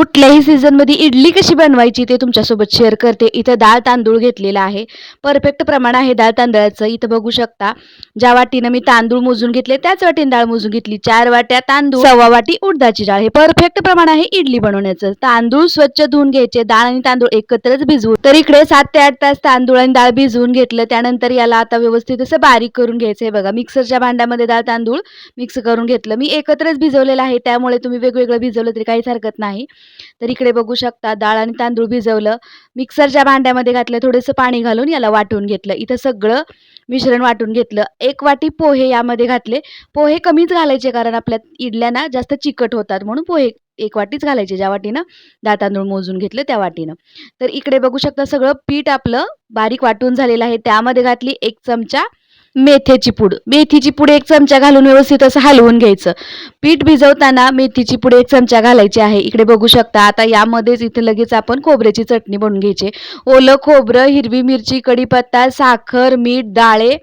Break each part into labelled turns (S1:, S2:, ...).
S1: कुठल्याही सीझनमध्ये इडली कशी बनवायची ते तुमच्यासोबत शेअर करते. इथं डाळ तांदूळ घेतलेला आहे. परफेक्ट प्रमाण आहे डाळ तांदळाचं. इथं बघू शकता. ज्या वाटीनं मी तांदूळ मोजून घेतले त्याच वाटीने डाळ मोजून घेतली. 4 वाट्या तांदूळ, सव्वा वाटी उडदाची डाळ. हे परफेक्ट प्रमाण आहे इडली बनवण्याचं. तांदूळ स्वच्छ धुवून घ्यायचे. डाळ आणि तांदूळ एकत्रच भिजवून. तर इकडे 7 ते 8 तास तांदूळ आणि डाळ भिजवून घेतलं. त्यानंतर याला आता व्यवस्थित असं बारीक करून घ्यायचं आहे बघा. मिक्सरच्या भांड्यामध्ये डाळ तांदूळ मिक्स करून घेतलं. मी एकत्रच भिजवलेलं आहे, त्यामुळे तुम्ही वेगवेगळं भिजवलं तरी काहीच हरकत नाही. तर इकडे बघू शकता डाळ आणि तांदूळ भिजवलं. मिक्सरच्या भांड्यामध्ये घातलं. थोडंसं पाणी घालून याला वाटून घेतलं. इथं सगळं मिश्रण वाटून घेतलं. 1 वाटी पोहे यामध्ये घातले. पोहे कमीच घालायचे कारण आपल्या इडल्या ना जास्त चिकट होतात म्हणून पोहे 1 वाटीच घालायचे. ज्या वाटीनं डाळ तांदूळ मोजून घेतलं त्या वाटीनं. तर इकडे बघू शकता सगळं पीठ आपलं बारीक वाटून झालेलं आहे. त्यामध्ये घातली 1 चमचा मेथीची पूड. मेथीची पूड 1 चमचा घालून व्यवस्थित असं हलवून घ्यायचं. पीठ भिजवताना मेथीची पूड 1 चमचा घालायची आहे. इकडे बघू शकता. आता यामध्येच इथे लगेच आपण खोबऱ्याची चटणी बनवून घ्यायची. ओलं खोबरं, हिरवी मिरची, कढीपत्ता, साखर, मीठ, डाळे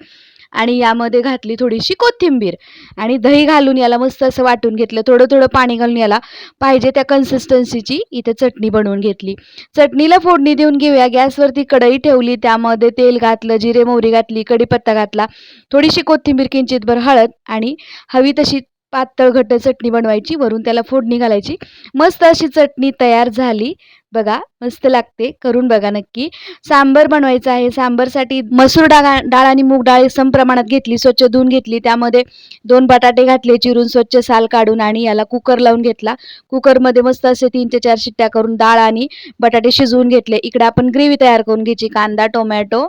S1: आणि यामध्ये घातली थोडीशी कोथिंबीर आणि दही घालून याला मस्त असं वाटून घेतलं. थोडं थोडं पाणी घालून याला पाहिजे त्या कन्सिस्टन्सीची इथे चटणी बनवून घेतली. चटणीला फोडणी देऊन घेऊया. गॅसवरती कढई ठेवली. त्यामध्ये तेल घातलं, जिरे मोहरी घातली, कढीपत्ता घातला, थोडीशी कोथिंबीर, किंचितभर हळद आणि हवी तशी पातळ घट्ट चटणी बनवायची. वरून त्याला फोडणी घालायची. मस्त अशी चटणी तयार झाली बघा. मस्त लागते. करून बघा नक्की. सांबर बनवायचं आहे. सांबरसाठी मसूर डाळ आणि मूग डाळ समप्रमाणात घेतली. स्वच्छ धुवून घेतली. त्यामध्ये 2 बटाटे घातले चिरून स्वच्छ साल काढून आणि याला कुकर लावून घेतला. कुकरमध्ये मस्त असे 3 ते 4 शिट्ट्या करून डाळ आणि बटाटे शिजवून घेतले. इकडे आपण ग्रेव्ही तयार करून घ्यायची. कांदा, टोमॅटो,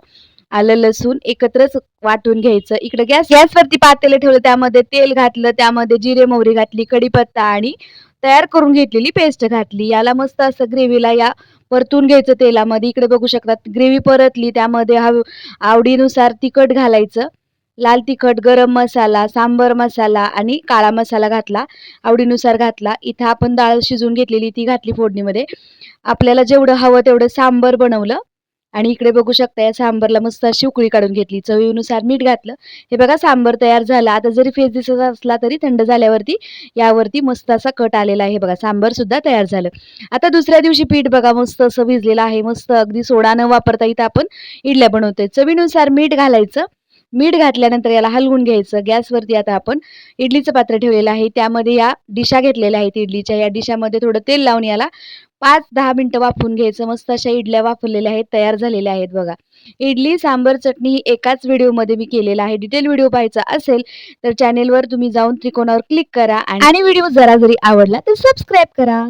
S1: आलं, लसूण एकत्रच वाटून घ्यायचं. इकडे गॅसवरती पातेलं ठेवलं. त्यामध्ये तेल घातलं. त्यामध्ये जिरे मोहरी घातली, कढीपत्ता आणि तयार करून घेतलेली पेस्ट घातली. याला मस्त असं ग्रेव्हीला या परतून घ्यायचं तेलामध्ये. इकडे बघू शकता ग्रेव्ही परतली. त्यामध्ये आवडीनुसार तिखट घालायचं. लाल तिखट, गरम मसाला, सांबर मसाला आणि काळा मसाला घातला. आवडीनुसार घातला. इथं आपण डाळ शिजवून घेतलेली ती घातली फोडणीमध्ये. आपल्याला जेवढं हवं तेवढं सांबर बनवलं आणि इकडे बघू शकता या सांबरला मस्त अशी उकळी काढून घेतली. चवीनुसार मीठ घातलं. हे बघा सांबर तयार झाला. आता जरी फेस दिसत असला तरी थंड झाल्यावरती यावरती मस्त असा कट आलेला आहे बघा. सांबर सुद्धा तयार झालं. आता दुसऱ्या दिवशी पीठ बघा मस्त असं भिजलेलं आहे. मस्त अगदी सोडा न वापरता इथं आपण इडल्या बनवतोय. चवीनुसार मीठ घालायचं. मीठ घातल्यानंतर याला हलवून घ्यायचं. गॅसवरती आता आपण इडलीचं पात्र ठेवलेलं आहे. त्यामध्ये या डिशा घेतलेल्या आहेत इडलीच्या. या डिशामध्ये थोडं तेल लावून याला 5-10 मिनिटं वाफवून घ्यायचं. मस्त अशा इडल्या वाफवलेल्या आहेत, तयार झालेल्या आहेत बघा. इडली, सांबर, चटणी ही एकाच व्हिडिओमध्ये मी केलेला आहे. डिटेल व्हिडिओ पाहायचा असेल तर चॅनेलवर तुम्ही जाऊन त्रिकोणावर क्लिक करा आणि व्हिडिओ जरा जरी आवडला तर सबस्क्राईब करा.